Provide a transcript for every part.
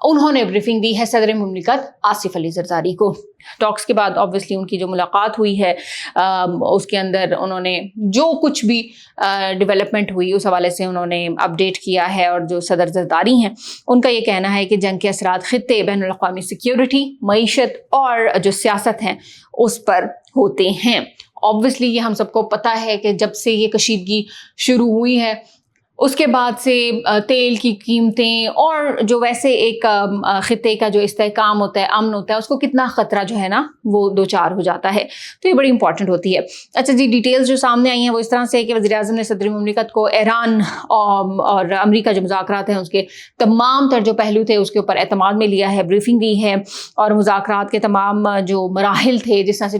انہوں نے بریفنگ دی ہے صدر مملکت آصف علی زرداری کو. ٹاکس کے بعد آبویسلی ان کی جو ملاقات ہوئی ہے اس کے اندر انہوں نے جو کچھ بھی ڈیولپمنٹ ہوئی اس حوالے سے انہوں نے اپڈیٹ کیا ہے. اور جو صدر زرداری ہیں ان کا یہ کہنا ہے کہ جنگ کے اثرات خطے، بین الاقوامی سیکیورٹی، معیشت اور جو سیاست ہیں اس پر ہوتے ہیں. آبویسلی یہ ہم سب کو پتہ ہے کہ جب سے یہ کشیدگی شروع ہوئی ہے اس کے بعد سے تیل کی قیمتیں اور جو ویسے ایک خطے کا جو استحکام ہوتا ہے، امن ہوتا ہے، اس کو کتنا خطرہ جو ہے نا وہ دوچار ہو جاتا ہے. تو یہ بڑی امپورٹنٹ ہوتی ہے. اچھا جی، ڈیٹیلز جو سامنے آئی ہیں وہ اس طرح سے کہ وزیر اعظم نے صدر مملکت کو ایران اور امریکہ جو مذاکرات ہیں اس کے تمام تر جو پہلو تھے اس کے اوپر اعتماد میں لیا ہے، بریفنگ دی ہے، اور مذاکرات کے تمام جو مراحل تھے جس طرح سے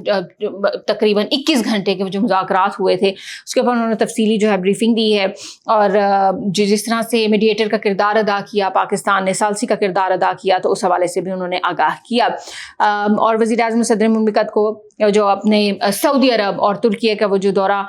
تقریباً 21 گھنٹے کے جو مذاکرات ہوئے تھے اس کے اوپر انہوں نے تفصیلی جو ہے بریفنگ دی ہے. اور جس طرح سے میڈیٹر کا کردار ادا کیا پاکستان نے، ثالثی کا کردار ادا کیا، تو اس حوالے سے بھی انہوں نے آگاہ کیا. اور وزیر اعظم صدر مملکت کو جو اپنے سعودی عرب اور ترکیہ کا وہ جو دورہ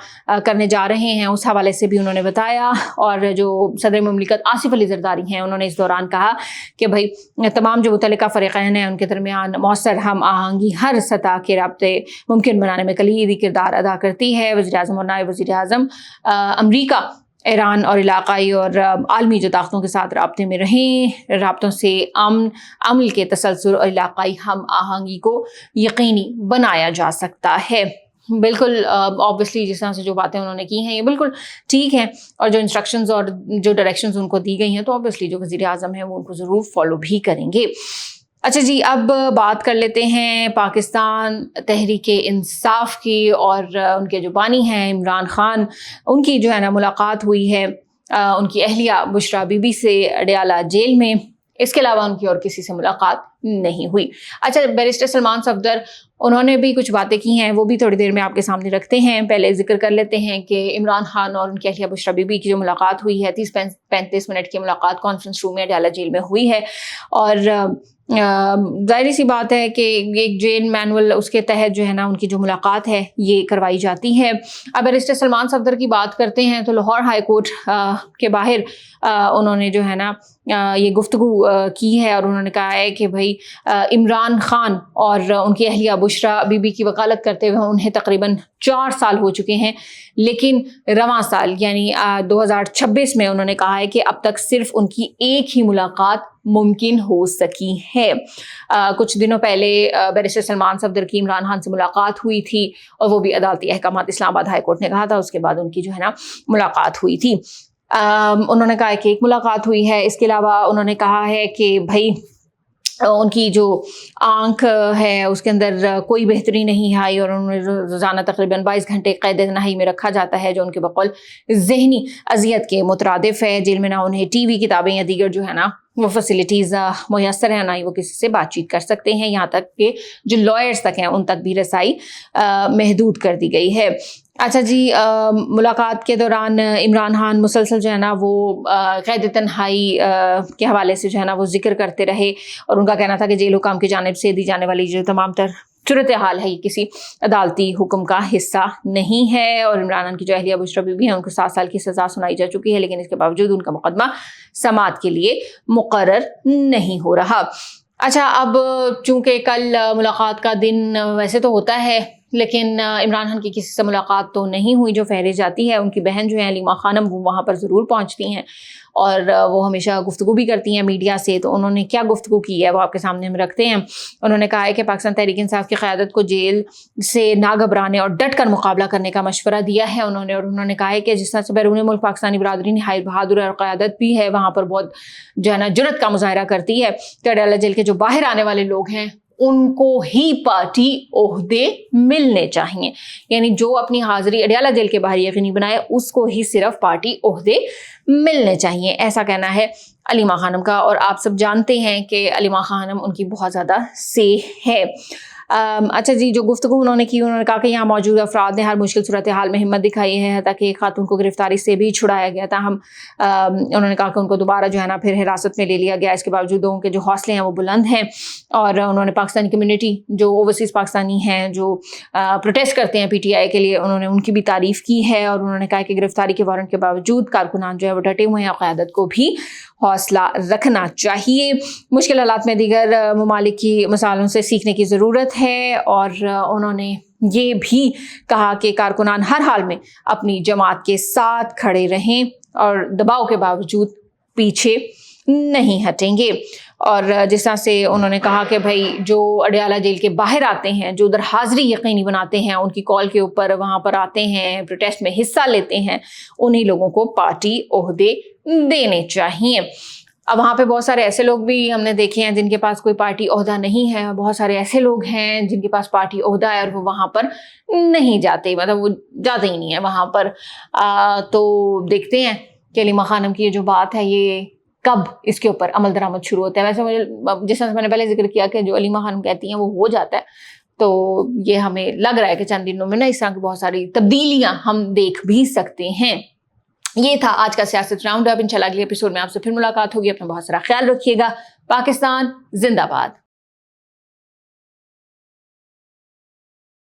کرنے جا رہے ہیں اس حوالے سے بھی انہوں نے بتایا. اور جو صدر مملکت آصف علی زرداری ہیں انہوں نے اس دوران کہا کہ بھائی تمام جو متعلقہ فریقین ہیں ان کے درمیان مؤثر ہم آہنگی ہر سطح کے رابطے ممکن بنانے میں کلیدی کردار ادا کرتی ہے. وزیر اعظم اور نائب وزیر اعظم امریکہ، ایران اور علاقائی اور عالمی جو طاقتوں کے ساتھ رابطے میں رہیں، رابطوں سے عمل کے تسلسل اور علاقائی ہم آہنگی کو یقینی بنایا جا سکتا ہے. بالکل آبویسلی جس طرح سے جو باتیں انہوں نے کی ہیں یہ بالکل ٹھیک ہیں، اور جو انسٹرکشنز اور جو ڈائریکشنز ان کو دی گئی ہیں تو آبویسلی جو وزیر اعظم ہیں وہ ان کو ضرور فالو بھی کریں گے. اچھا جی، اب بات کر لیتے ہیں پاکستان تحریک انصاف کی، اور ان کے جو بانی ہیں عمران خان، ان کی جو ہے نا ملاقات ہوئی ہے ان کی اہلیہ بشرا بی بی سے اڈیالہ جیل میں. اس کے علاوہ ان کی اور کسی سے ملاقات نہیں ہوئی. اچھا، بیرسٹر سلمان صفدر انہوں نے بھی کچھ باتیں کی ہیں، وہ بھی تھوڑی دیر میں آپ کے سامنے رکھتے ہیں. پہلے ذکر کر لیتے ہیں کہ عمران خان اور ان کی اہلیہ بشرا بی بی کی جو ملاقات ہوئی ہے 30-35 منٹ کی ملاقات کانفرنس روم میں اڈیالہ جیل میں ہوئی ہے. اور ظاہری سی بات ہے کہ ایک جیل مینول اس کے تحت جو ہے نا ان کی جو ملاقات ہے یہ کروائی جاتی ہے. اب بیرسٹر سلمان صفدر کی بات کرتے ہیں تو لاہور ہائی کورٹ کے باہر انہوں نے جو ہے نا یہ گفتگو کی ہے، اور انہوں نے کہا ہے کہ بھائی عمران خان اور ان کی اہلیہ بشرا بی بی کی وکالت کرتے ہوئے انہیں تقریباً 4 سال ہو چکے ہیں، لیکن رواں سال یعنی 2026 میں انہوں نے کہا ہے کہ اب تک صرف ان کی ایک ہی ملاقات ممکن ہو سکی ہے. کچھ دنوں پہلے بیرسٹر سلمان صفدر کی عمران خان سے ملاقات ہوئی تھی، اور وہ بھی عدالتی احکامات اسلام آباد ہائی کورٹ نے کہا تھا، اس کے بعد ان کی جو ہے نا ملاقات ہوئی تھی. انہوں نے کہا کہ ایک ملاقات ہوئی ہے. اس کے علاوہ انہوں نے کہا ہے کہ بھائی ان کی جو آنکھ ہے اس کے اندر کوئی بہتری نہیں آئی، اور انہیں روزانہ تقریباً 22 گھنٹے قید نہائی میں رکھا جاتا ہے، جو ان کے بقول ذہنی اذیت کے مترادف ہے. جیل میں نہ انہیں ٹی وی، کتابیں یا دیگر جو ہے نا وہ فیسلٹیز میسر ہیں، نہ ہی وہ کسی سے بات چیت کر سکتے ہیں. یہاں تک کہ جو لائرز تک ہیں ان تک بھی رسائی محدود کر دی گئی ہے. اچھا جی، ملاقات کے دوران عمران خان مسلسل جو ہے نا وہ قید تنہائی کے حوالے سے جو ہے نا وہ ذکر کرتے رہے، اور ان کا کہنا تھا کہ جیل حکام کی جانب سے دی جانے والی جو تمام تر صورتحال ہے یہ کسی عدالتی حکم کا حصہ نہیں ہے. اور عمران خان کی جو اہلیہ بشرا بی بی ہیں ان کو 7 سال کی سزا سنائی جا چکی ہے، لیکن اس کے باوجود ان کا مقدمہ سماعت کے لیے مقرر نہیں ہو رہا. اچھا، اب چونکہ کل ملاقات کا دن ویسے تو ہوتا ہے، لیکن عمران خان کی کسی سے ملاقات تو نہیں ہوئی جو فہرست جاتی ہے. ان کی بہن جو ہے علیمہ خانم وہ وہاں پر ضرور پہنچتی ہیں، اور وہ ہمیشہ گفتگو بھی کرتی ہیں میڈیا سے. تو انہوں نے کیا گفتگو کی ہے وہ آپ کے سامنے ہم رکھتے ہیں. انہوں نے کہا ہے کہ پاکستان تحریک انصاف کی قیادت کو جیل سے نہ گھبرانے اور ڈٹ کر مقابلہ کرنے کا مشورہ دیا ہے انہوں نے. اور انہوں نے کہا ہے کہ جس طرح سے بیرون ملک پاکستانی برادری نہایت بہادر اور قیادت بھی ہے، وہاں پر بہت جو ہے نا جرأت کا مظاہرہ کرتی ہے. تو اڈیالہ جیل کے جو باہر آنے والے لوگ ہیں ان کو ہی پارٹی عہدے ملنے چاہیے، یعنی جو اپنی حاضری اڈیالہ جیل کے باہر یقینی بنائے اس کو ہی صرف پارٹی عہدے ملنے چاہیے، ایسا کہنا ہے علیمہ خانم کا. اور آپ سب جانتے ہیں کہ علیمہ خانم ان کی بہت زیادہ سے ہے. اچھا جی، جو گفتگو انہوں نے کی، انہوں نے کہا کہ یہاں موجود افراد نے ہر مشکل صورتحال میں ہمت دکھائی ہے، تاکہ ایک خاتون کو گرفتاری سے بھی چھڑایا گیا تھا. انہوں نے کہا کہ ان کو دوبارہ جو ہے نا پھر حراست میں لے لیا گیا، اس کے باوجود ان کے جو حوصلے ہیں وہ بلند ہیں. اور انہوں نے پاکستانی کمیونٹی جو اوورسیز پاکستانی ہیں جو پروٹیسٹ کرتے ہیں پی ٹی آئی کے لیے، انہوں نے ان کی بھی تعریف کی ہے. اور انہوں نے کہا کہ گرفتاری کے وارنٹ کے باوجود کارکنان جو ہے وہ ڈٹے ہوئے ہیں اور قیادت کو بھی حوصلہ رکھنا چاہیے. مشکل حالات میں دیگر ممالک کی مثالوں سے سیکھنے کی ضرورت ہے. اور انہوں نے یہ بھی کہا کہ کارکنان ہر حال میں اپنی جماعت کے ساتھ کھڑے رہیں اور دباؤ کے باوجود پیچھے نہیں ہٹیں گے. اور جس طرح سے انہوں نے کہا کہ بھائی جو اڈیالہ جیل کے باہر آتے ہیں, جو ادھر حاضری یقینی بناتے ہیں, ان کی کال کے اوپر وہاں پر آتے ہیں, پروٹیسٹ میں حصہ لیتے ہیں, انہی لوگوں کو پارٹی عہدے دینے چاہیے. اب وہاں پہ بہت سارے ایسے لوگ بھی ہم نے دیکھے ہیں جن کے پاس کوئی پارٹی عہدہ نہیں ہے, بہت سارے ایسے لوگ ہیں جن کے پاس پارٹی عہدہ ہے اور وہ وہاں پر نہیں جاتے, مطلب وہ جاتے ہی نہیں ہے وہاں پر. تو دیکھتے ہیں کہ علیمہ خانم کی یہ جو بات ہے یہ کب اس کے اوپر عمل درآمد شروع ہوتا ہے. ویسے مجھے جس طرح میں نے پہلے ذکر کیا کہ جو علیمہ خانم کہتی ہیں وہ ہو جاتا ہے, تو یہ ہمیں لگ رہا ہے کہ چند دنوں میں نا اس طرح کی بہت ساری تبدیلیاں ہم دیکھ بھی سکتے ہیں. یہ تھا آج کا سیاست راؤنڈ اپ. انشاءاللہ اگلے ایپیسوڈ میں آپ سے پھر ملاقات ہوگی. اپنا بہت سارا خیال رکھیے گا. پاکستان زندہ باد.